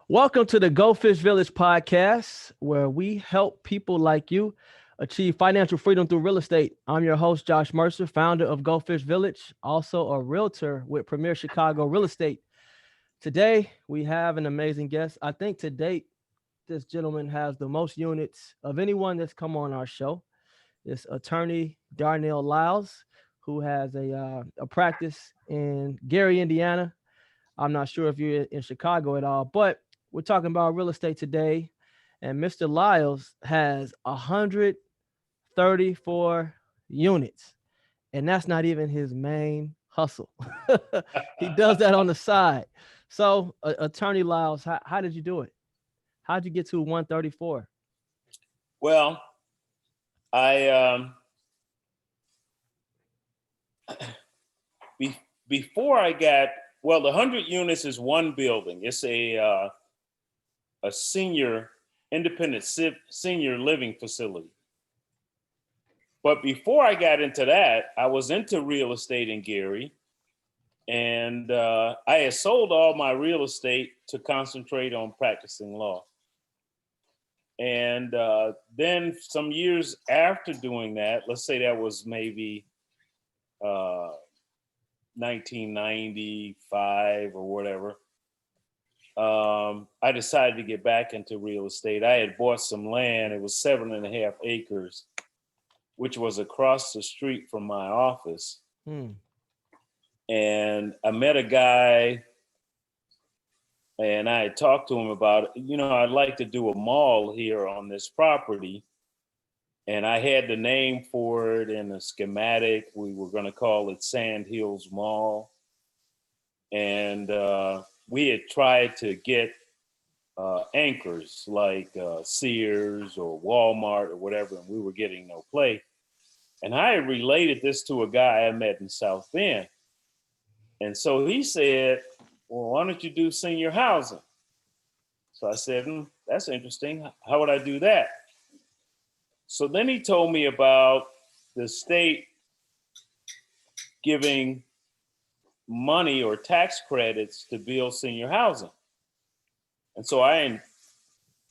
Welcome to the Go Fish Village podcast, where we help people like you achieve financial freedom through real estate. I'm your host, Josh Mercer, founder of Go Fish Village, also a realtor with Premier Chicago Real Estate. Today, we have an amazing guest. I think to date, this gentleman has the most units of anyone that's come on our show. It's attorney Darnell Lyles, who has a practice in Gary, Indiana. I'm not sure if you're in Chicago at all, but we're talking about real estate today. And Mr. Lyles has 134 units. And that's not even his main hustle. He does that on the side. So, Attorney Lyles, how did you do it? How did you get to 134? Well, I before I got the 100 units is one building. It's a senior independent senior living facility. But before I got into that, I was into real estate in Gary, and I had sold all my real estate to concentrate on practicing law. And then some years after doing that, let's say that was maybe 1995 or whatever, I decided to get back into real estate. I had bought some land. It was 7.5 acres, which was across the street from my office. And I met a guy, and I had talked to him about, I'd like to do a mall here on this property. And I had the name for it in a schematic. We were going to call it Sand Hills Mall. And we had tried to get anchors like Sears or Walmart or whatever, and we were getting no play. And I had related this to a guy I met in South Bend. And so he said, well, why don't you do senior housing? So I said, that's interesting. How would I do that? So then he told me about the state giving money or tax credits to build senior housing. And so I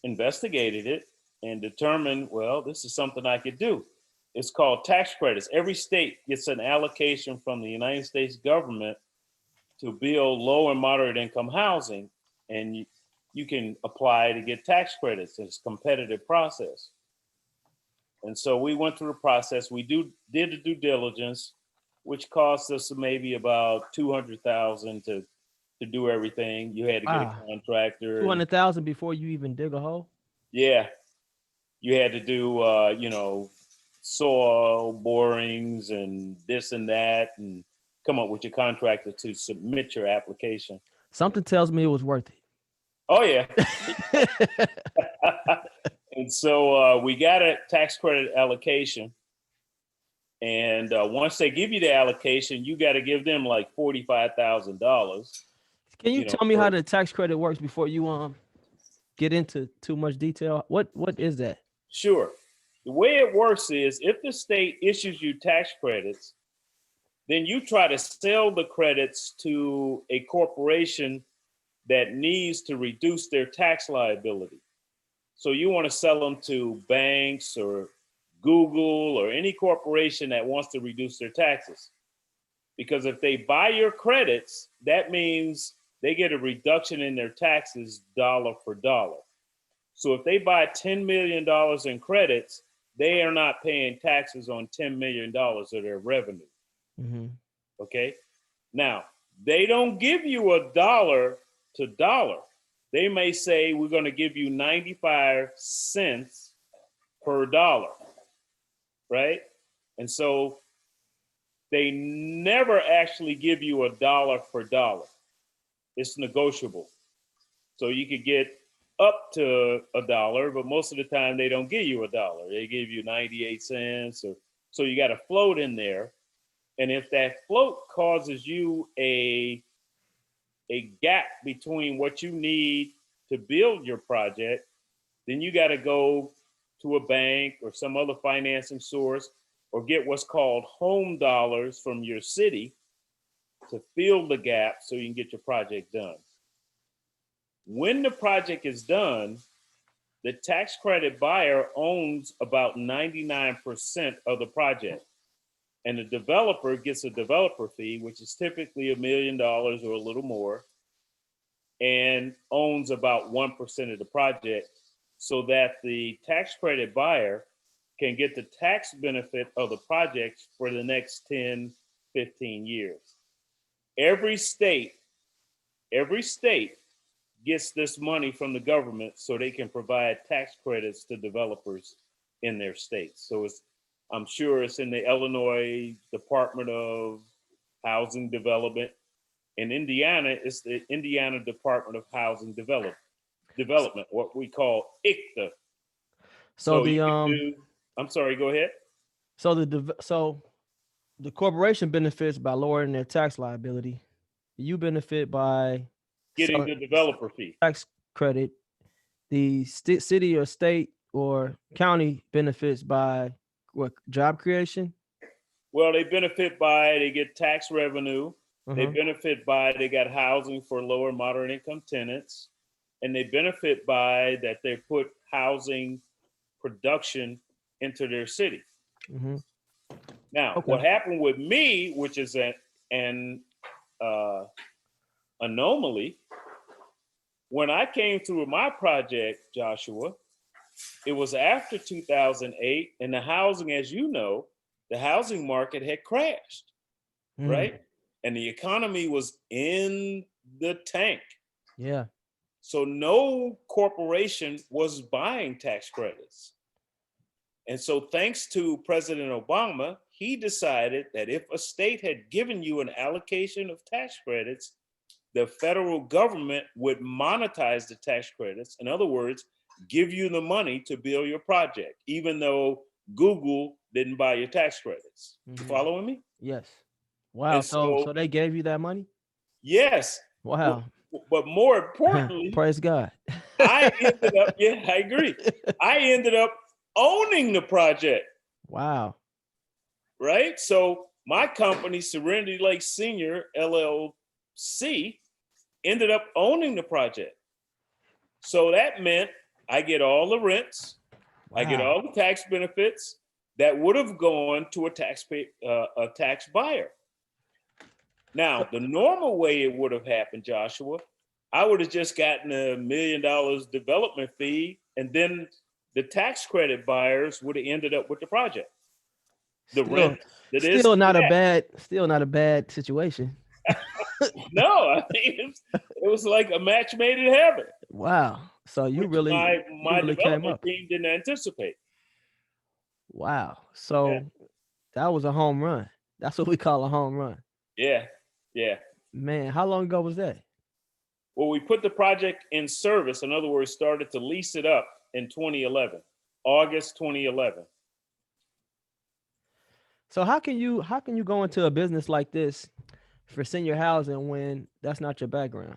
investigated it and determined, well, this is something I could do. It's called tax credits. Every state gets an allocation from the United States government to build low and moderate income housing, and you can apply to get tax credits. It's a competitive process. And so we went through the process. We did the due diligence, which cost us maybe about $200,000 to do everything. You had to get a contractor. 200,000 before you even dig a hole? Yeah. You had to do, soil borings and this and that, and come up with your contractor to submit your application. Something tells me it was worth it. Oh, yeah. And so we got a tax credit allocation. And once they give you the allocation, you got to give them like $45,000. Can you tell me how the tax credit works before you get into too much detail? What is that? Sure. The way it works is if the state issues you tax credits, then you try to sell the credits to a corporation that needs to reduce their tax liability. So you want to sell them to banks or Google or any corporation that wants to reduce their taxes. Because if they buy your credits, that means they get a reduction in their taxes dollar for dollar. So if they buy $10 million in credits, they are not paying taxes on $10 million of their revenue. Mm-hmm. Okay. Now, they don't give you a dollar to dollar. They may say, we're going to give you 95 cents per dollar. Right. And so they never actually give you a dollar for dollar. It's negotiable. So you could get up to a dollar, but most of the time they don't give you a dollar. They give you 98 cents. So you got a float in there. And if that float causes you a gap between what you need to build your project, then you got to go to a bank or some other financing source or get what's called home dollars from your city to fill the gap so you can get your project done. When the project is done, the tax credit buyer owns about 99% of the project. And the developer gets a developer fee, which is typically $1 million or a little more, and owns about 1% of the project, so that the tax credit buyer can get the tax benefit of the project for the next 10, 15 years. Every state gets this money from the government so they can provide tax credits to developers in their states. So I'm sure it's in the Illinois Department of Housing Development. In Indiana, it's the Indiana Department of Housing Development, what we call ICTA. So I'm sorry, go ahead. So the corporation benefits by lowering their tax liability. You benefit by Getting the developer fee. Tax credit. The city or state or county benefits by what, job creation? Well, they benefit by, they get tax revenue. They benefit by, they got housing for lower and moderate income tenants. And they benefit by that they put housing production into their city. Now, what happened with me, which is an anomaly, when I came through my project, Joshua, it was after 2008, and the housing, as you know, the housing market had crashed, right? And the economy was in the tank. Yeah. So no corporation was buying tax credits. And so thanks to President Obama, he decided that if a state had given you an allocation of tax credits, the federal government would monetize the tax credits. In other words, give you the money to build your project, even though Google didn't buy your tax credits. You following me? Yes. Wow. So they gave you that money? Yes. Wow. But more importantly, praise God. I ended up, I agree. I ended up owning the project. Wow. Right? So my company, Serenity Lake Senior LLC, ended up owning the project. So that meant I get all the rents, I get all the tax benefits that would have gone to a tax buyer. Now, the normal way it would have happened, Joshua, I would have just gotten $1 million development fee, and then the tax credit buyers would have ended up with the project. Still not a bad situation. No, I mean, it was like a match made in heaven. Wow. So you really development team didn't anticipate. Wow. So that was a home run. That's what we call a home run. Yeah. Yeah. Man, how long ago was that? Well, we put the project in service. In other words, started to lease it up in 2011, August 2011. So how can you go into a business like this for senior housing when that's not your background?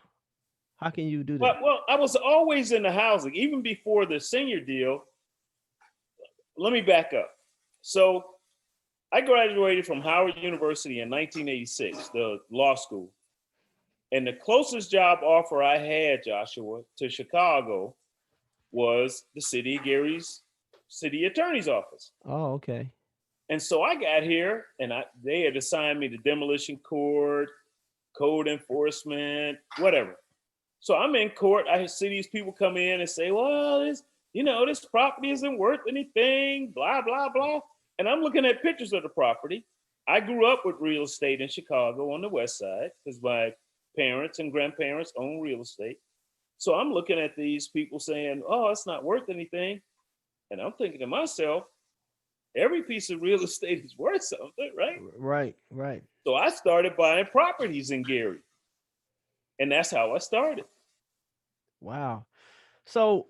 How can you do that? Well, I was always in the housing, even before the senior deal. Let me back up. So I graduated from Howard University in 1986, the law school. And the closest job offer I had, Joshua, to Chicago was the city of Gary's city attorney's office. Oh, okay. And so I got here, and they had assigned me to demolition court, code enforcement, whatever. So I'm in court. I see these people come in and say, well, this property isn't worth anything, blah, blah, blah. And I'm looking at pictures of the property. I grew up with real estate in Chicago on the west side because my parents and grandparents own real estate. So I'm looking at these people saying, oh, it's not worth anything. And I'm thinking to myself, every piece of real estate is worth something, right? Right. So I started buying properties in Gary. And that's how I started. Wow. So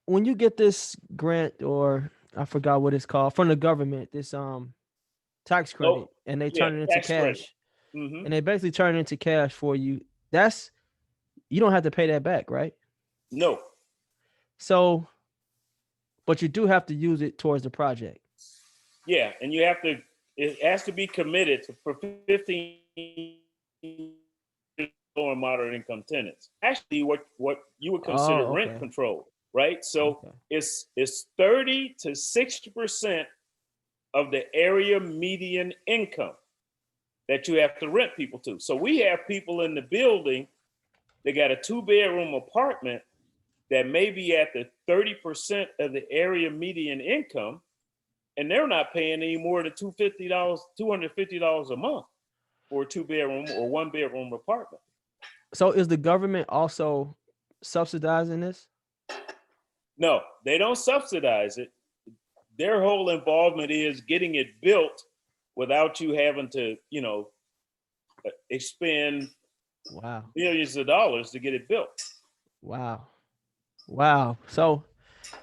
when you get this grant, or I forgot what it's called, from the government, this tax credit, and they turn it into cash, and they basically turn it into cash for you, you don't have to pay that back, right? No. So, but you do have to use it towards the project. Yeah, and it has to be committed for 15 years low and moderate income tenants. Actually, what you would consider rent okay. control, right? So Okay. it's 30 to 60% of the area median income that you have to rent people to. So we have people in the building, they got a 2-bedroom apartment that may be at the 30% of the area median income, and they're not paying any more than $250 a month for a 2-bedroom or 1-bedroom apartment. So is the government also subsidizing this? No, they don't subsidize it. Their whole involvement is getting it built without you having to, expend Wow. billions of dollars to get it built. Wow. Wow. So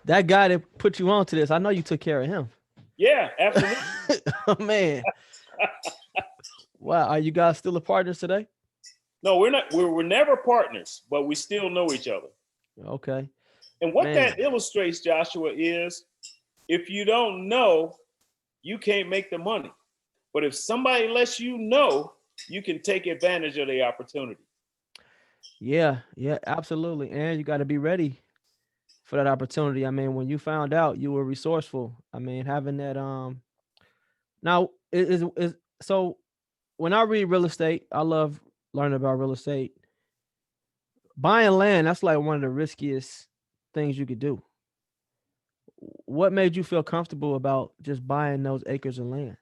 that guy that put you on to this, I know you took care of him. Yeah, absolutely. Oh, man. Wow. Are you guys still partners today? No, we're not. We're never partners, but we still know each other. Okay. And what Man. that illustrates, Joshua, is if you don't know, you can't make the money. But if somebody lets you know, you can take advantage of the opportunity. Yeah, absolutely. And you got to be ready for that opportunity. I mean, when you found out, you were resourceful. I mean, having that now is so when I read real estate, I love learning about real estate. Buying land, that's like one of the riskiest things you could do. What made you feel comfortable about just buying those acres of land?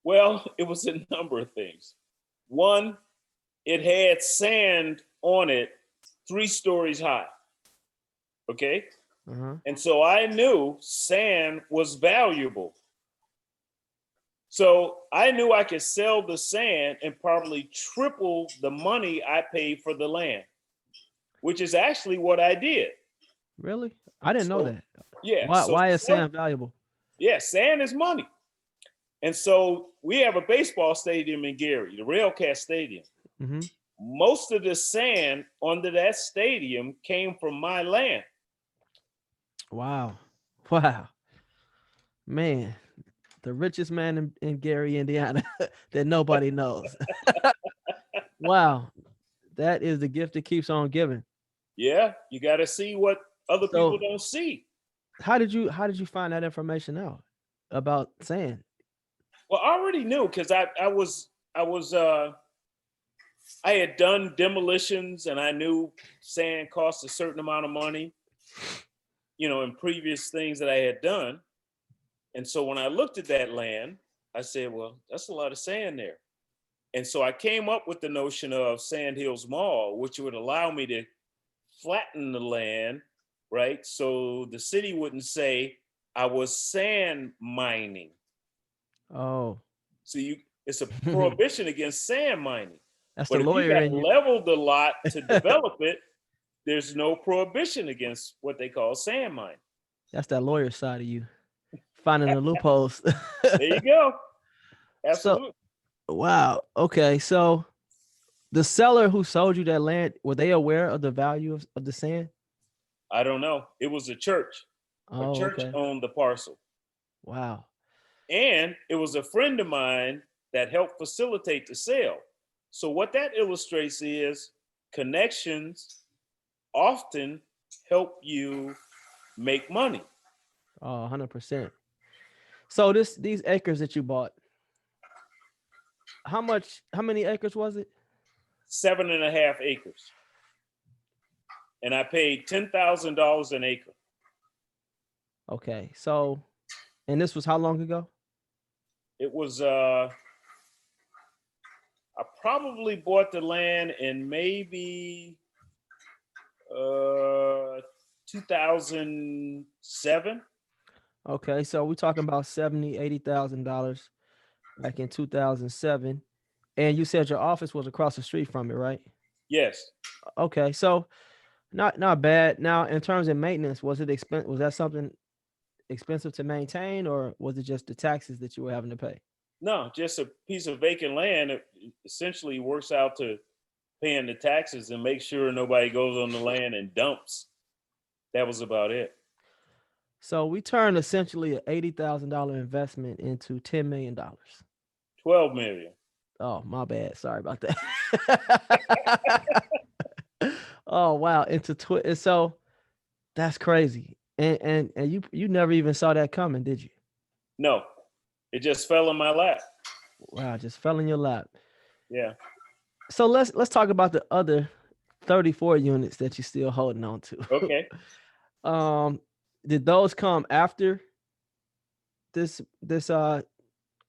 Well, it was a number of things. One, it had sand on it 3 stories high. Okay. Uh-huh. And so I knew sand was valuable. So I knew I could sell the sand and probably triple the money I paid for the land, which is actually what I did. Really? I didn't know So, that. yeah. So Why is sand valuable? yeah, sand is money. And so we have a baseball stadium in Gary, the Railcat Stadium. Mm-hmm. Most of the sand under that stadium came from my land. Wow. Wow. Man, the richest man in Gary, Indiana that nobody knows. Wow. That is the gift that keeps on giving. Yeah, you got to see what other people So don't see. how did you find that information out about sand? Well, I already knew because I had done demolitions and I knew sand cost a certain amount of money, in previous things that I had done. And so when I looked at that land, I said, well, that's a lot of sand there. And so I came up with the notion of Sand Hills Mall, which would allow me to flatten the land, right? So the city wouldn't say I was sand mining. Oh. So it's a prohibition against sand mining. That's the But if you lawyer got in you. leveled the lot to develop it, there's no prohibition against what they call sand mining. That's that lawyer side of you. Finding the loopholes. There you go. So Absolutely. wow. Okay. So the seller who sold you that land, were they aware of the value of the sand? I don't know. It was a church. A Oh, church okay. owned the parcel. Wow. And it was a friend of mine that helped facilitate the sale. So what that illustrates is connections often help you make money. Oh, 100%. So these acres that you bought, how many acres was it? 7.5 acres. And I paid $10,000 an acre. Okay. So, and this was how long ago? It was I probably bought the land in maybe 2007. Okay. So we're talking about $80,000 back in 2007. And you said your office was across the street from it, right? Yes. Okay. So not bad. Now, in terms of maintenance, was that something expensive to maintain, or was it just the taxes that you were having to pay? No, just a piece of vacant land. It essentially works out to paying the taxes and make sure nobody goes on the land and dumps. That was about it. So we turned essentially an $80,000 investment into $10 million. 12 million. Oh, my bad. Sorry about that. Oh wow, so that's crazy. And you never even saw that coming, did you? No, it just fell in my lap. Wow, just fell in your lap. Yeah. So let's talk about the other 34 units that you're still holding on to. Okay. um, did those come after this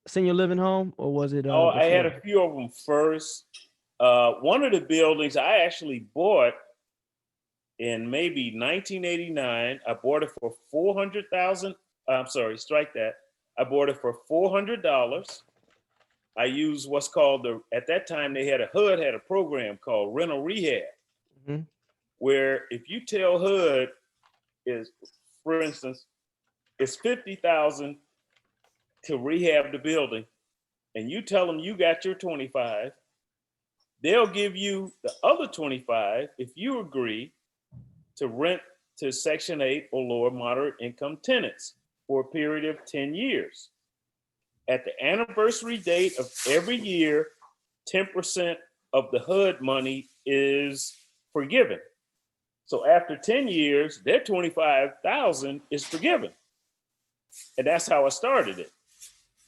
senior living home, or was it Oh, I had before? a few of them first. One of the buildings I actually bought in maybe 1989. I bought it for 400,000. I'm sorry, strike that. I bought it for $400. I used what's called at that time they had a program called rental rehab, Mhm. where if you tell HUD is, for instance, it's 50,000 to rehab the building, and you tell them you got your 25, they'll give you the other 25 if you agree to rent to Section 8 or lower moderate income tenants for a period of 10 years. At the anniversary date of every year, 10% of the HUD money is forgiven. So after 10 years, their 25,000 is forgiven. And that's how I started it.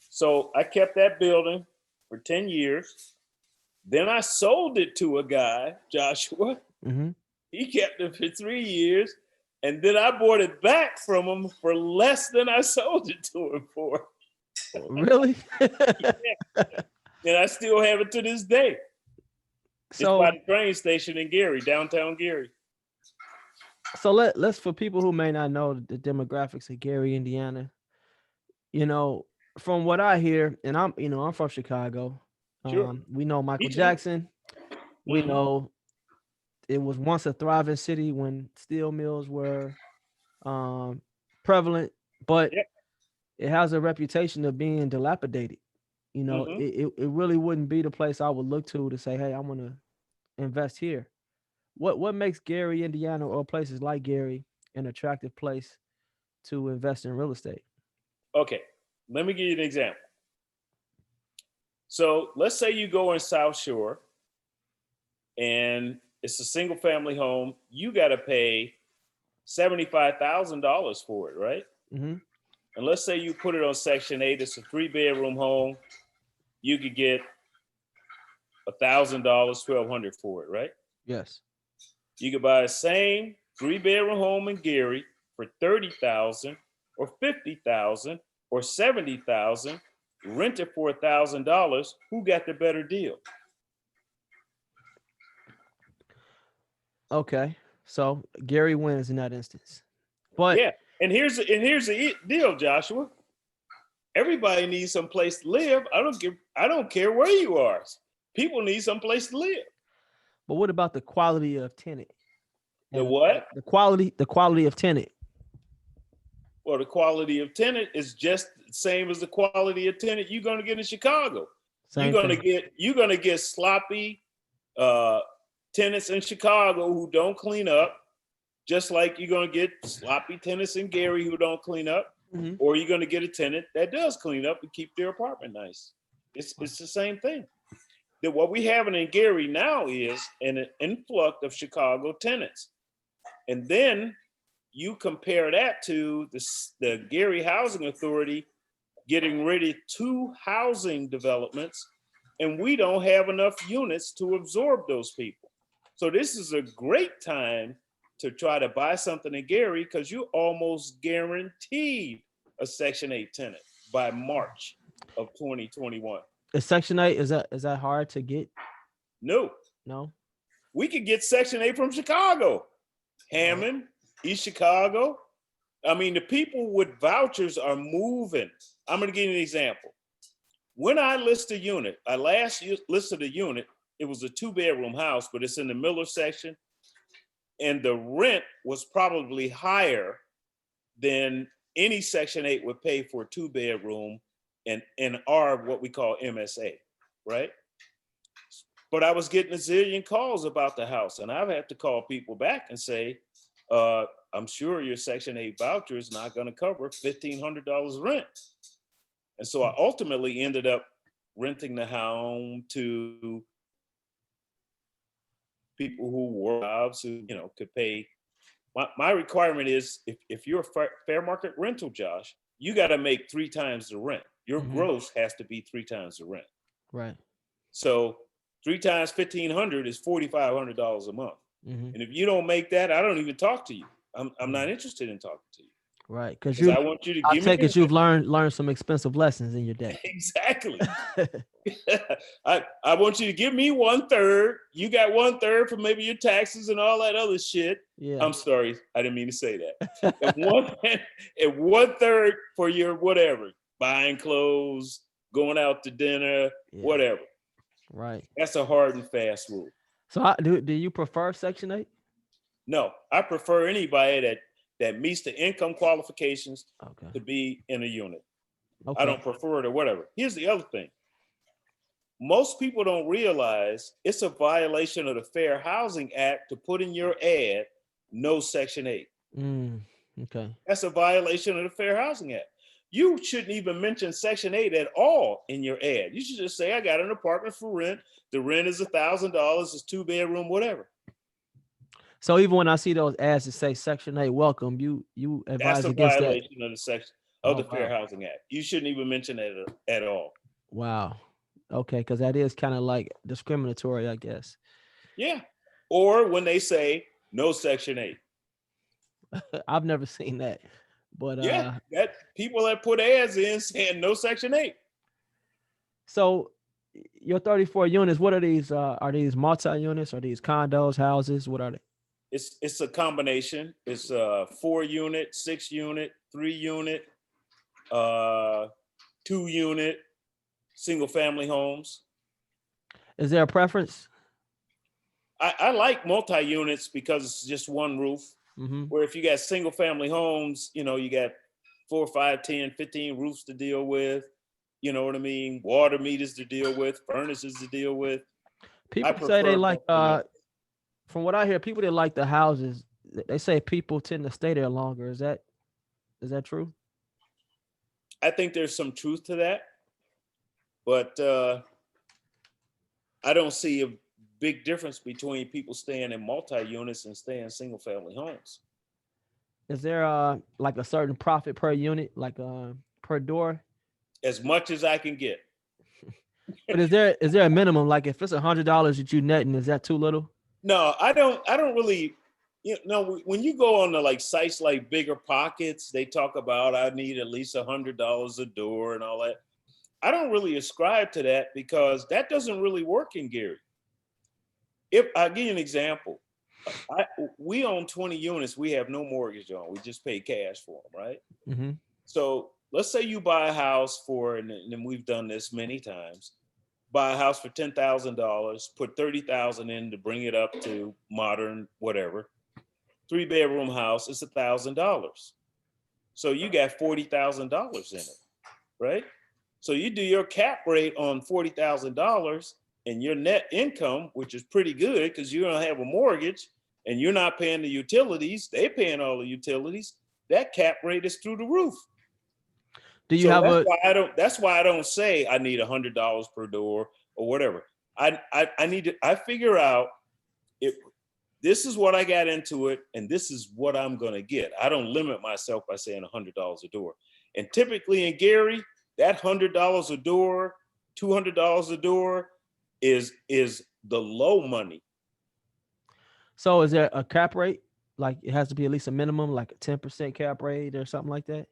So I kept that building for 10 years. Then I sold it to a guy, Joshua. Mm-hmm. He kept it for 3 years. And then I bought it back from him for less than I sold it to him for. Really? And I still have it to this day. It's So by the train station in Gary, downtown Gary. so let's for people who may not know the demographics of Gary, Indiana, you know, from what I hear, and I'm from Chicago. Sure. We know Me Michael too. Jackson. We Mhm. know it was once a thriving city when steel mills were um, prevalent, but Yep. it has a reputation of being dilapidated. You know, Hmm. it really wouldn't be the place I would look to say, hey, I want to invest here. What makes Gary, Indiana, or places like Gary an attractive place to invest in real estate? Okay. Let me give you an example. So let's say you go in South Shore and it's a single family home. You got to pay $75,000 for it, right? Mm-hmm. And let's say you put it on Section 8. It's a 3-bedroom home. You could get $1,000, $1,200 for it, right? Yes. You could buy the same 3-bedroom home in Gary for 30,000 or 50,000 or 70,000, rent it for $1,000. Who got the better deal? Okay. So Gary wins in that instance. But Yeah. And here's the deal, Joshua. Everybody needs some place to live. I don't care where you are. People need some place to live. what about the quality of tenant? The And what? the quality of tenant. Well, the quality of tenant is just the same as the quality of tenant you're going to get in Chicago. Same thing. You're gonna get sloppy tenants in Chicago who don't clean up, just like you're gonna get sloppy tenants in Gary who don't clean up, Mm-hmm. or you're gonna get a tenant that does clean up and keep their apartment nice. It's the same thing. That what we have in Gary now is an influx of Chicago tenants, and then you compare that to the Gary Housing Authority getting ready to housing developments, and we don't have enough units to absorb those people. So this is a great time to try to buy something in Gary because you almost guaranteed a Section 8 tenant by March of 2021. Is Section 8, is that hard to get? No, No. we could get Section 8 from Chicago, Hammond, East Chicago. I mean, the people with vouchers are moving. I'm going to give you an example. When I list a unit, I last listed a unit. It was a 2-bedroom house, but it's in the Miller section. And the rent was probably higher than any Section 8 would pay for a 2-bedroom in our, what we call MSA, right? But I was getting a zillion calls about the house. And I've had to call people back and say, I'm sure your Section 8 voucher is not going to cover $1,500 rent. And so I ultimately ended up renting the home to people who work jobs who, could pay. My requirement is if you're a fair market rental, Josh, you got to make 3 times the rent. Your gross has to be 3 times the rent. Right. So 3 times 1,500 is $4,500 a month. And if you don't make that, I don't even talk to you. I'm not interested in talking to you. Right. Because I want you to I give me. take it you've learned some expensive lessons in your day. Exactly. I want you to give me 1/3. You got 1/3 for maybe your taxes and all that other shit. Yeah. I'm sorry, I didn't mean to say that. And 1/3 for your whatever, buying clothes, going out to dinner, whatever. Right. That's a hard and fast rule. So do you prefer Section 8? No, I prefer anybody that meets the income qualifications to be in a unit. Okay. I don't prefer it or whatever. Here's the other thing. Most people don't realize it's a violation of the Fair Housing Act to put in your ad, no Section 8. Okay. That's a violation of the Fair Housing Act. You shouldn't even mention Section 8 at all in your ad. You should just say, I got an apartment for rent. The rent is $1,000. It's 2-bedroom, whatever. So even when I see those ads that say Section 8 welcome, you advise against that? That's a violation of the section of the Fair Housing Act. You shouldn't even mention that at all. Wow. Okay, because that is kind of like discriminatory, I guess. Yeah. Or when they say no Section 8. I've never seen that. But that people that put ads in saying no Section 8. So your 34 units, what are these? Are these multi-units? Are these condos, houses? What are they? It's a combination. It's 4-unit, 6-unit, 3-unit, 2-unit, single family homes. Is there a preference? I like multi-units because it's just one roof. Where if you got single family homes, you got 4, 5, 10, 15 roofs to deal with. You know what I mean? Water meters to deal with, furnaces to deal with. People say they like, from what I hear, people that like the houses, they say people tend to stay there longer. Is that true? I think there's some truth to that, but I don't see a big difference between people staying in multi-units and staying in single family homes. Is there like a certain profit per unit, like per door? As much as I can get. But is there a minimum? Like if it's $100 that you netting, is that too little? No, I don't really, when you go on the like sites like Bigger Pockets, they talk about I need at least $100 a door and all that. I don't really ascribe to that because that doesn't really work in Gary. If I'll give you an example, we own 20 units. We have no mortgage on. We just pay cash for them, right? So let's say you buy a house for, and we've done this many times, buy a house for $10,000, put $30,000 in to bring it up to modern, whatever. 3-bedroom house is $1,000. So you got $40,000 in it, right? So you do your cap rate on $40,000 and your net income, which is pretty good because you don't have a mortgage and you're not paying the utilities. They're paying all the utilities. That cap rate is through the roof. Do you have that's why I don't say I need $100 per door or whatever. I figure out if this is what I got into it and this is what I'm going to get. I don't limit myself by saying $100 a door. And typically in Gary, that $100 a door, $200 a door is the low money. So is there a cap rate? Like it has to be at least a minimum, like a 10% cap rate or something like that?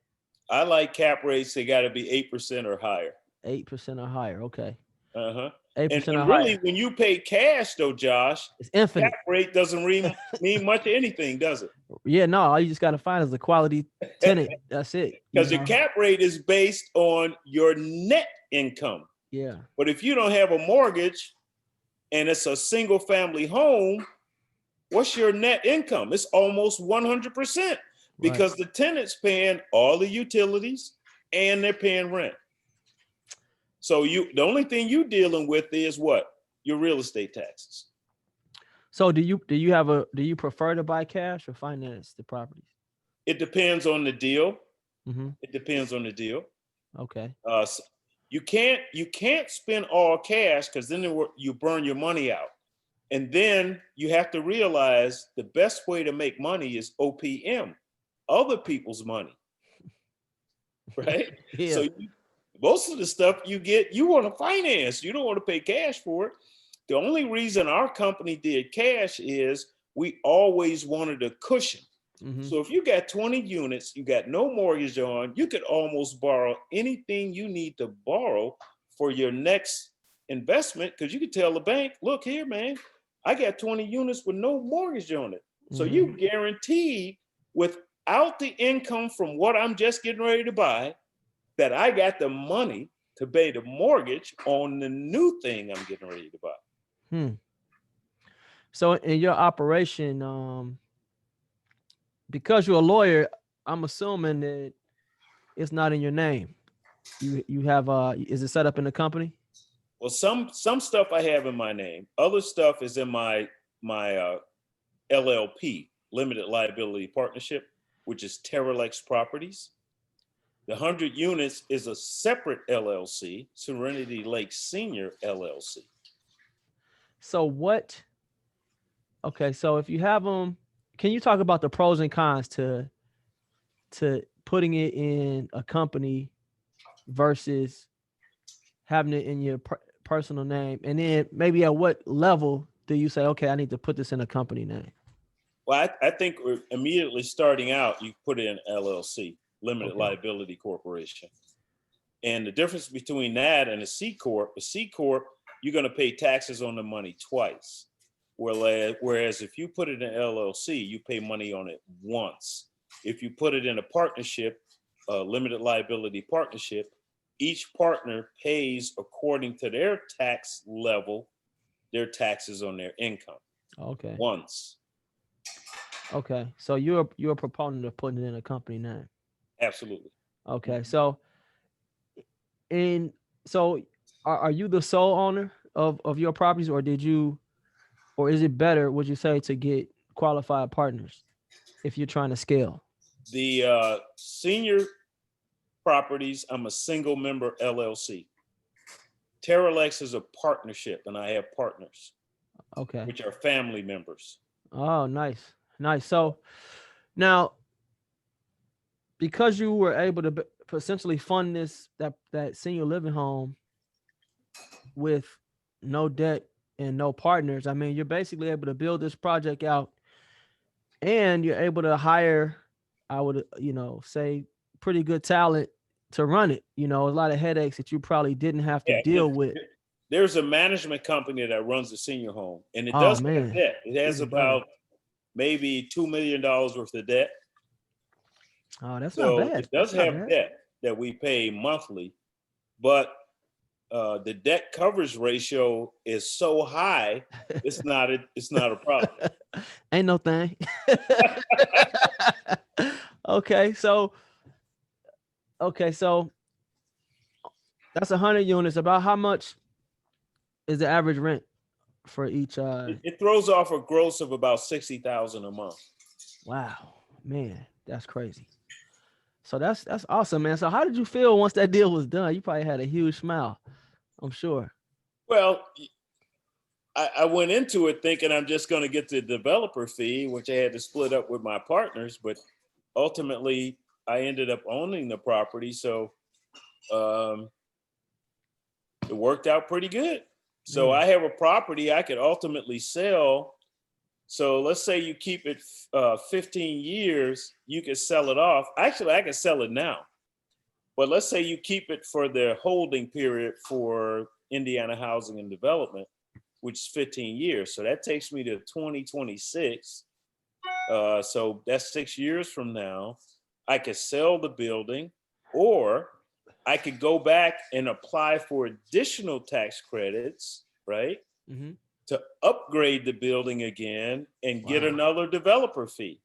I like cap rates. They got to be 8% or higher. 8% or higher. Okay. 8% and or really, higher. When you pay cash, though, Josh, it's infinite. Cap rate doesn't mean much of anything, does it? Yeah, no. All you just got to find is a quality tenant. That's it. Because your cap rate is based on your net income. Yeah. But if you don't have a mortgage and it's a single family home, what's your net income? It's almost 100%. Because the tenant's paying all the utilities and they're paying rent. So the only thing you're dealing with is what? Your real estate taxes. So do you prefer to buy cash or finance the properties? It depends on the deal. It depends on the deal. Okay. You can't spend all cash, because then you burn your money out. And then you have to realize the best way to make money is OPM, other people's money, right? Yeah. So most of the stuff you get, you want to finance. You don't want to pay cash for it. The only reason our company did cash is we always wanted a cushion. Mm-hmm. So if you got 20 units, you got no mortgage on, you could almost borrow anything you need to borrow for your next investment, because you could tell the bank, look here, man, I got 20 units with no mortgage on it. So Mm-hmm. you guaranteed, without the income from what I'm just getting ready to buy, that I got the money to pay the mortgage on the new thing I'm getting ready to buy. So in your operation, because you're a lawyer, I'm assuming that it's not in your name. You have is it set up in the company? Well, some stuff I have in my name. Other stuff is in my LLP, limited liability partnership, which is Terralex Properties. The 100 units is a separate LLC, Serenity Lake Senior LLC. So what? Okay, so if you have them, can you talk about the pros and cons to putting it in a company versus having it in your personal name? And then maybe at what level do you say, okay, I need to put this in a company name? Well, I think we're immediately starting out, you put it in LLC, Limited Liability Corporation. And the difference between that and a C Corp, you're going to pay taxes on the money twice. Whereas if you put it in LLC, you pay money on it once. If you put it in a partnership, limited liability partnership, each partner pays according to their tax level, their taxes on their income. Okay. Once. Okay. So you're a proponent of putting it in a company name. Absolutely. Okay. So are you the sole owner of your properties, or is it better, would you say, to get qualified partners if you're trying to scale? The senior properties, I'm a single member LLC. Terralex is a partnership, and I have partners. Okay. Which are family members. Oh, nice. So now, because you were able to essentially fund that senior living home with no debt and no partners, I mean, you're basically able to build this project out, and you're able to hire, I would, say, pretty good talent to run it. A lot of headaches that you probably didn't have to deal with. There's a management company that runs the senior home, and it does have debt. It has about maybe $2 million worth of debt. Oh, that's not bad. It does have debt that we pay monthly, but the debt coverage ratio is so high, it's not a problem. Ain't no thing. Okay, so that's 100 units. About how much is the average rent for each? It throws off a gross of about $60,000 a month. Wow, man, that's crazy. So that's awesome, man. So how did you feel once that deal was done? You probably had a huge smile, I'm sure. Well, I went into it thinking I'm just going to get the developer fee, which I had to split up with my partners, but ultimately I ended up owning the property. So it worked out pretty good. So I have a property I could ultimately sell. So let's say you keep it 15 years, you could sell it off. Actually, I could sell it now. But let's say you keep it for the holding period for Indiana Housing and Development, which is 15 years. So that takes me to 2026. So that's 6 years from now. I could sell the building, or I could go back and apply for additional tax credits, right? Mm-hmm. To upgrade the building again and get another developer fee.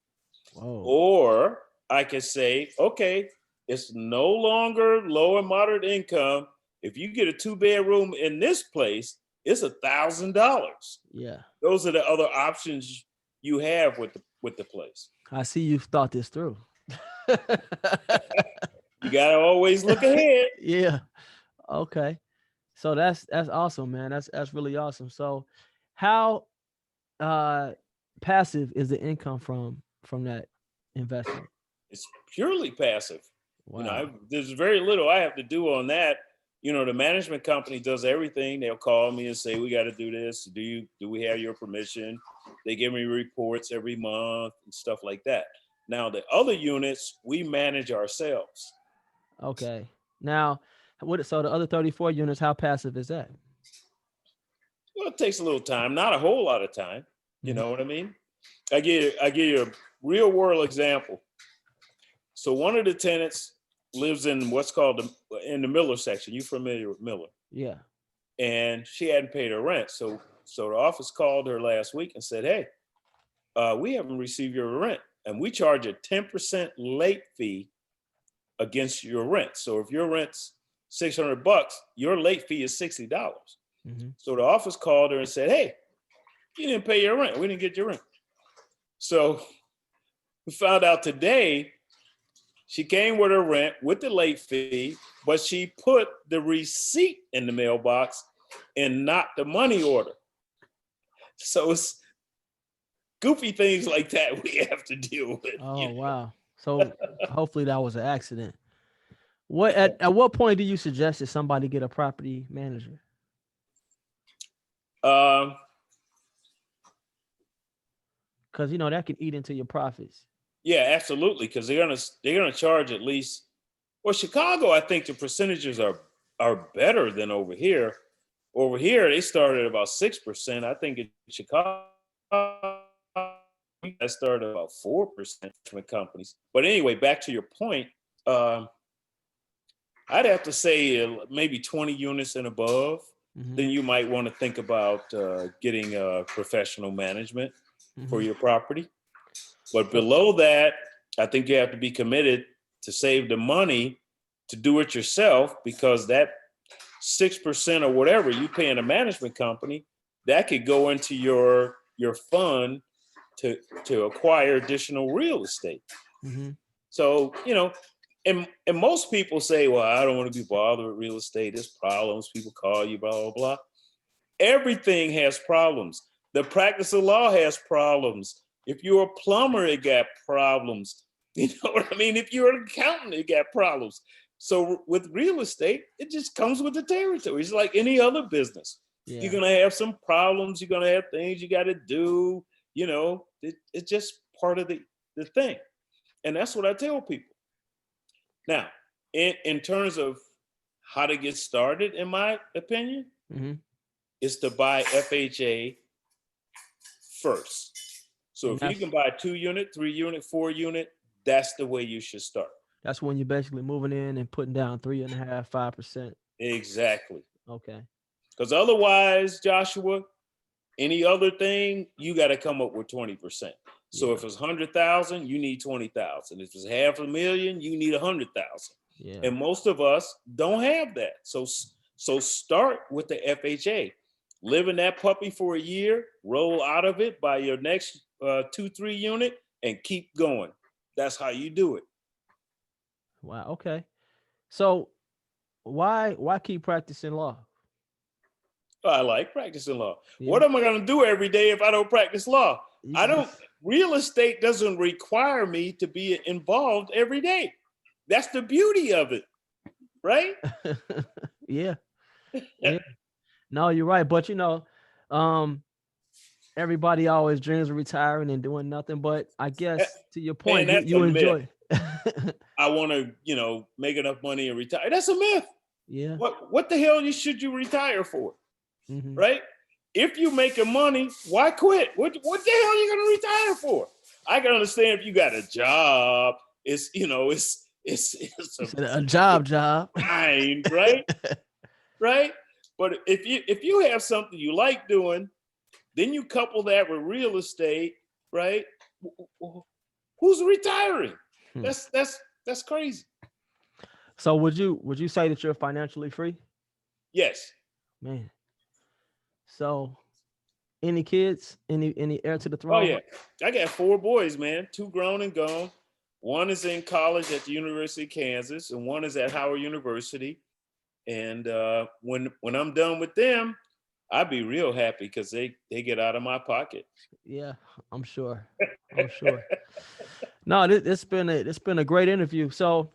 Whoa. Or I could say, okay, it's no longer low and moderate income. If you get a 2-bedroom in this place, it's $1,000. Yeah. Those are the other options you have with the place. I see you've thought this through. You gotta always look ahead. Yeah. Okay. So that's awesome, man. That's really awesome. So how uh passive is the income from that investment? It's purely passive. Wow. There's very little I have to do on that. The management company does everything. They'll call me and say, we got to do this. Do we have your permission? They give me reports every month and stuff like that. Now, the other units, we manage ourselves. Okay. Now, so the other 34 units, how passive is that? Well, it takes a little time, not a whole lot of time. You Mhm. know what I mean? I give you a real world example. So one of the tenants lives in what's called in the Miller section. You familiar with Miller? Yeah. And she hadn't paid her rent. So the office called her last week and said, hey, we haven't received your rent. And we charge a 10% late fee against your rent. So if your rent's $600, your late fee is $60. Hmm. So the office called her and said, hey, you didn't pay your rent. We didn't get your rent. So we found out today she came with her rent with the late fee, but she put the receipt in the mailbox and not the money order. So it's goofy things like that we have to deal with. Oh, wow. So hopefully that was an accident. What at what point do you suggest that somebody get a property manager? Um, Because that can eat into your profits. yeah, absolutely, because they're gonna charge at least. Well, Chicago, I think the percentages are better than over here. Over here, they started about 6%. I think in Chicago, that started about 4% from companies. But anyway, back to your point, um, I'd have to say maybe 20 units and above. Hmm. Then you might want to think about getting professional management for Hmm. your property. But So below that, I think you have to be committed to save the money to do it yourself, because that 6% or whatever you pay in a management company, that could go into your fund to acquire additional real estate. hmm. So, and most people say, well, I don't want to be bothered with real estate. There's problems. People call you, blah, blah, blah. Everything has problems. The practice of law has problems. If you're a plumber, it got problems. You know what I mean? If you're an accountant, it got problems. So with real estate, it just comes with the territory. It's like any other business. You're Yeah. going to have some problems. You're going to have things you got to do. It's just part of the thing. And that's what I tell people. Now, in terms of how to get started, in my opinion, Hmm. is to buy FHA first. So And if you can buy a 2-unit, 3-unit, 4-unit, that's the way you should start. that's when you're basically moving in and putting down 3.5%, 5%. Exactly. Okay. Because otherwise, Joshua, any other thing, you got to come up with 20%. So Yeah. if it's 100,000, you need 20,000. If it's $500,000, you need 100,000. Yeah. And most of us don't have that. So start with the FHA. Live in that puppy for a year, roll out of it, buy your next 2-3 unit, and keep going. That's how you do it. Wow. Okay. So why keep practicing law? I like practicing law. Yeah. What am I going to do every day if I don't practice law? You I don't. just Real estate doesn't require me to be involved every day. That's the beauty of it, right? yeah. Yeah. No, you're right. But um, everybody always dreams of retiring and doing nothing. But I guess to your Man, point, you that's a you myth. enjoy. I want to, make enough money and retire. That's a myth. Yeah. What the hell should you retire for, Hmm. right? If you making money, why quit? What the hell are you gonna retire for? I can understand if you got a job. It's You a said a job. grind, right? Right. But if you have something you like doing, then you couple that with real estate, right? Who's retiring? Hmm. That's crazy. So would you say that you're financially free? Yes. Man. So any kids? Any heir to the Oh throne? yeah. I got 4 boys, man. 2 grown and gone. One is in college at the University of Kansas, and one is at Howard University. And when I'm done with them, I'd be real happy because they get out of my pocket. Yeah, I'm sure. I'm sure. No, it's been a great interview. So,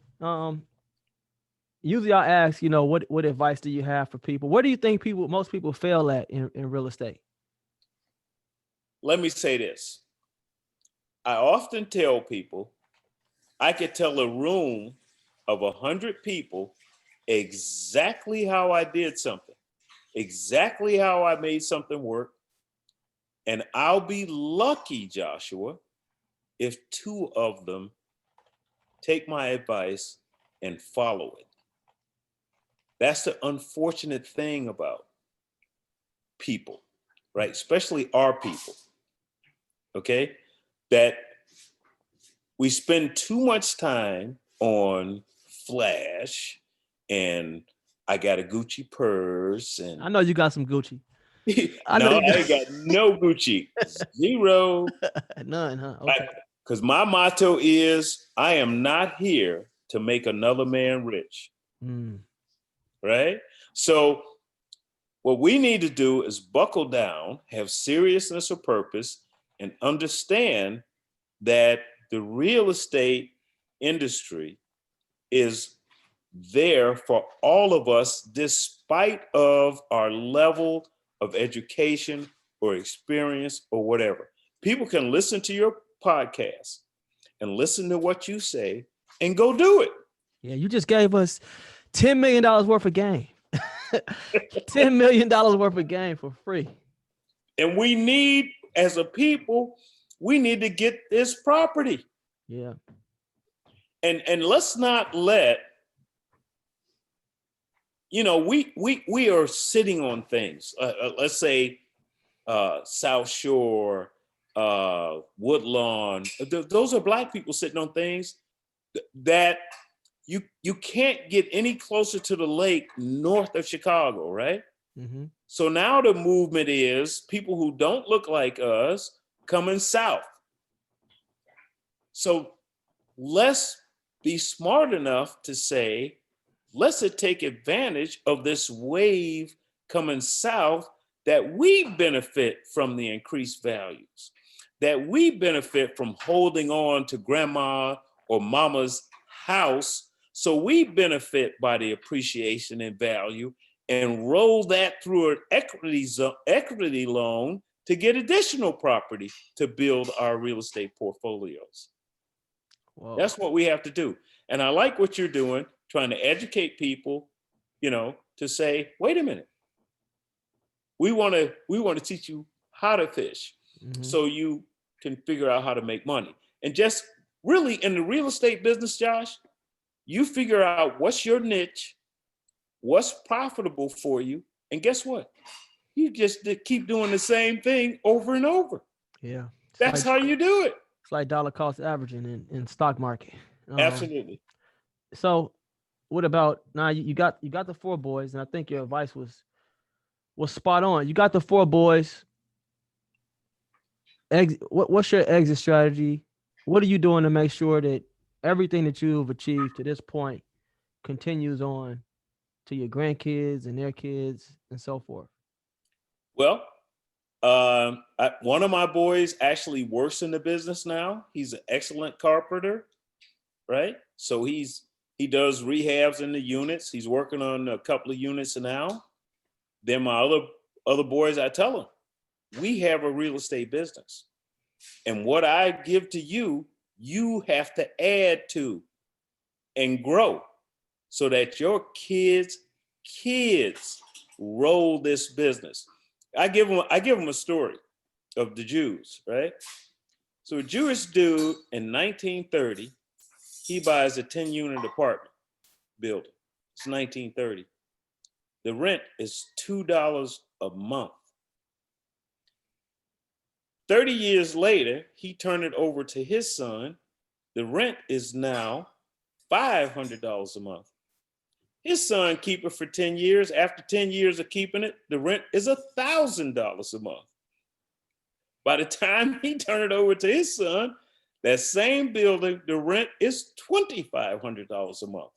usually I ask, what advice do you have for people? Where do you think most people fail at in real estate? Let me say this. I often tell people I could tell a room of 100 people exactly how I did something, exactly how I made something work. And I'll be lucky, Joshua, if 2 of them take my advice and follow it. That's the unfortunate thing about people, right? Especially our people, okay? That we spend too much time on flash and I got a Gucci purse and I know you got some Gucci. I know no, you I ain't got no Gucci. 0. none, huh? Like, Okay. because my motto is I am not here to make another man rich, Mm, right? So what we need to do is buckle down, have seriousness of purpose, and understand that the real estate industry is there for all of us, despite of our level of education or experience or whatever. People can listen to your podcast and listen to what you say and go do it. yeah, you just gave us $10 million worth of game. $10 million worth of game for free. And we need, as a people, we need to get this property. Yeah. And let's not let, we are sitting on things. Let's say South Shore, Woodlawn. Those are Black people sitting on things that you can't get any closer to the lake north of Chicago, right? Mm-hmm. So now the movement is people who don't look like us coming south. So let's be smart enough to say, let's take advantage of this wave coming south, that we benefit from the increased values, that we benefit from holding on to grandma or mama's house. So we benefit by the appreciation in value and roll that through an equity loan to get additional property to build our real estate portfolios. Whoa. That's what we have to do. And I like what you're doing, trying to educate people, to say, wait a minute. We want to teach you how to fish Mm-hmm. so you can figure out how to make money. And just really in the real estate business, Josh, you figure out what's your niche, what's profitable for you. And guess what? You just keep doing the same thing over and over. Yeah. That's how you do it. It's like dollar cost averaging in stock market. Absolutely. So what about now? You got the 4 boys, and I think your advice was spot on. You got the 4 boys. What's your exit strategy? What are you doing to make sure that everything that you've achieved to this point continues on to your grandkids and their kids and so forth? Well, one of my boys actually works in the business now. He's an excellent carpenter, right? So he does rehabs in the units. He's working on a couple of units now. Then my other boys, I tell them, we have a real estate business. And what I give to you, you have to add to and grow so that your kids roll this business. I give them a story of the Jews, right? So a Jewish dude in 1930, he buys a 10-unit apartment building. It's 1930. The rent is $2 a month. 30 years later, he turned it over to his son. The rent is now $500 a month. His son keep it for 10 years. After 10 years of keeping it, the rent is $1,000 a month. By the time he turned it over to his son, that same building, the rent is $2,500 a month.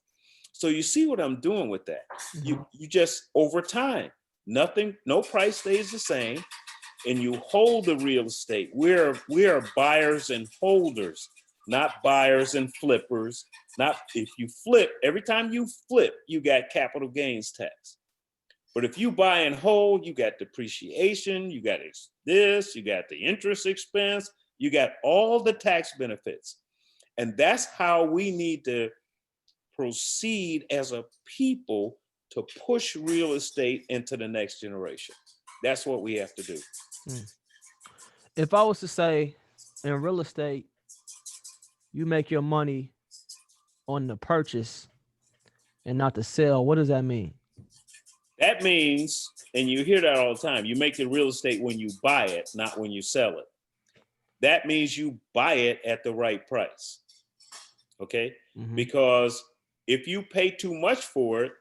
So you see what I'm doing with that. Mm-hmm. You just, over time, no price stays the same, and you hold the real estate. We are buyers and holders, not buyers and flippers. Not if you flip, every time you flip, you got capital gains tax. But if you buy and hold, you got depreciation, you got this, you got the interest expense, you got all the tax benefits. And that's how we need to proceed as a people to push real estate into the next generation. That's what we have to do. If I was to say in real estate, you make your money on the purchase and not the sale, what does that mean? That means, and you hear that all the time, you make the real estate when you buy it, not when you sell it. That means you buy it at the right price. Okay? Mm-hmm. Because if you pay too much for it,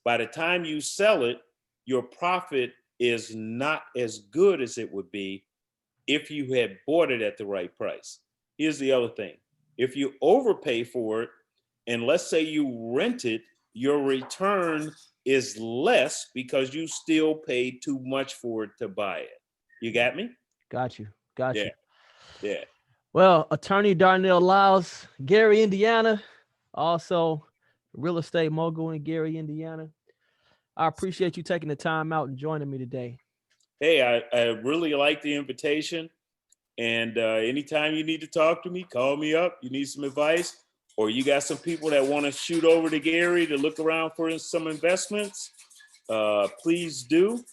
by the time you sell it, your profit is not as good as it would be if you had bought it at the right price. Here's the other thing. If you overpay for it, and let's say you rent it, your return is less because you still paid too much for it to buy it. You got me? Got you. Yeah. Well, attorney Darnell Lyles, Gary, Indiana, also real estate mogul in Gary, Indiana. I appreciate you taking the time out and joining me today. Hey, I really like the invitation. And anytime you need to talk to me, call me up. You need some advice, or you got some people that want to shoot over to Gary to look around for some investments, please do.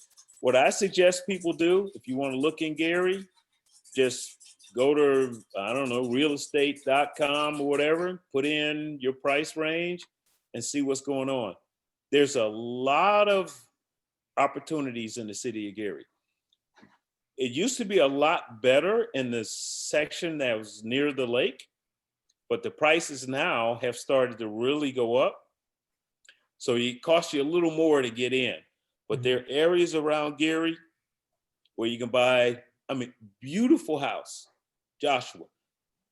What I suggest people do, if you want to look in Gary, just go to, I don't know, realestate.com or whatever, put in your price range and see what's going on. There's a lot of opportunities in the city of Gary. It used to be a lot better in the section that was near the lake, but the prices now have started to really go up. So it costs you a little more to get in. But there are areas around Gary where you can buy, beautiful house, Joshua,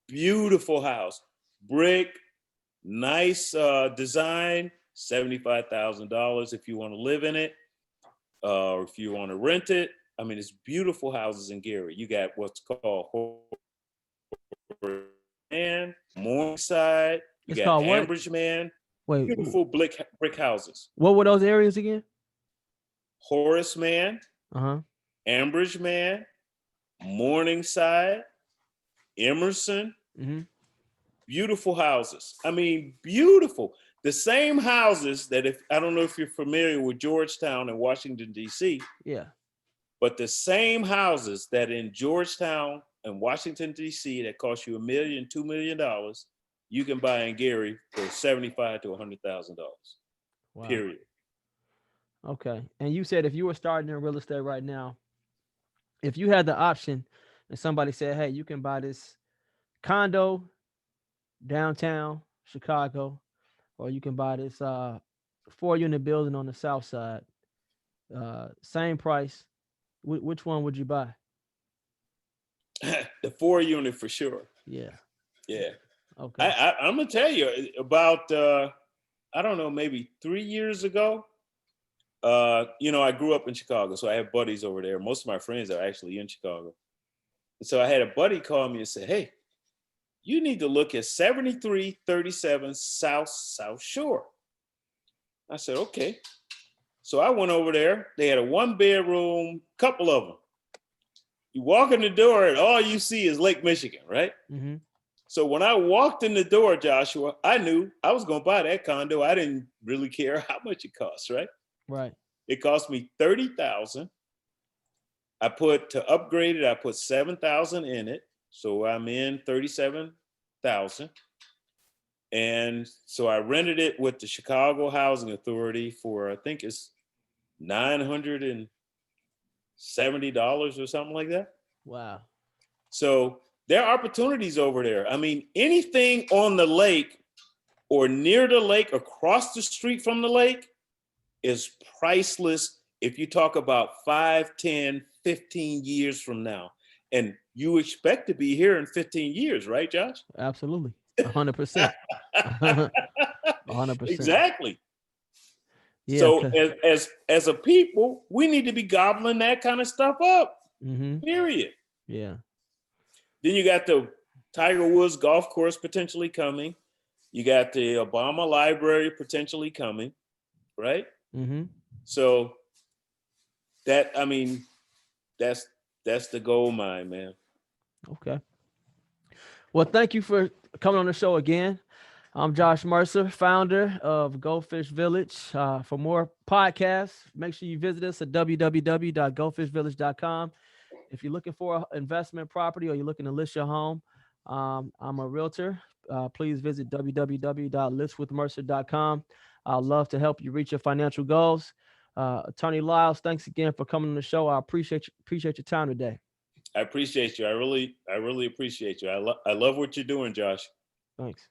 beautiful house, brick, nice design, $75,000 if you want to live in it, or if you want to rent it. It's beautiful houses in Gary. You got what's called Man, Morningside. You It's got called what? Ambridge Man. Wait, Beautiful brick houses. what were those areas again? Horace Man, Uh-huh. Ambridge Man, Morningside, Emerson. Mm-hmm. Beautiful houses. Beautiful. The same houses that, if I don't know if you're familiar with Georgetown and Washington, D.C. Yeah. But the same houses that in Georgetown and Washington, D.C. that cost you $1 million, $2 million, you can buy in Gary for $75,000 to $100,000. Wow. Period. Okay. And you said if you were starting in real estate right now, if you had the option and somebody said, hey, you can buy this condo downtown Chicago, or you can buy this 4-unit building on the south side, same price, which one would you buy? The 4-unit for sure. Yeah. Okay. I'm gonna tell you about I don't know, maybe 3 years ago. I grew up in Chicago, so I have buddies over there. Most of my friends are actually in Chicago. And so I had a buddy call me and say, hey, you need to look at 7337 South Shore. I said, okay. So I went over there. They had a 1-bedroom, couple of them. You walk in the door and all you see is Lake Michigan, right? Mm-hmm. So when I walked in the door, Joshua, I knew I was going to buy that condo. I didn't really care how much it cost, right? Right. It cost me $30,000. To upgrade it, I put $7,000 in it. So I'm in $37,000. And so I rented it with the Chicago Housing Authority for, I think it's $970 or something like that. Wow. So there are opportunities over there. Anything on the lake or near the lake, across the street from the lake, is priceless if you talk about 5, 10, 15 years from now. And you expect to be here in 15 years, right, Josh? Absolutely. 100%. 100%. Exactly. Yeah. So as a people, we need to be gobbling that kind of stuff up. Period. Yeah. Then you got the Tiger Woods golf course potentially coming. You got the Obama Library potentially coming, right? So that's the gold mine, man. Okay. Well, thank you for coming on the show again. I'm Josh Mercer, founder of Go Fish Village. For more podcasts, make sure you visit us at www.gofishvillage.com. If you're looking for an investment property or you're looking to list your home, I'm a realtor. Please visit www.listwithmercer.com. I'd love to help you reach your financial goals. Attorney Lyles, thanks again for coming on the show. I appreciate your time today. I appreciate you. I really appreciate you. I love what you're doing, Josh. Thanks.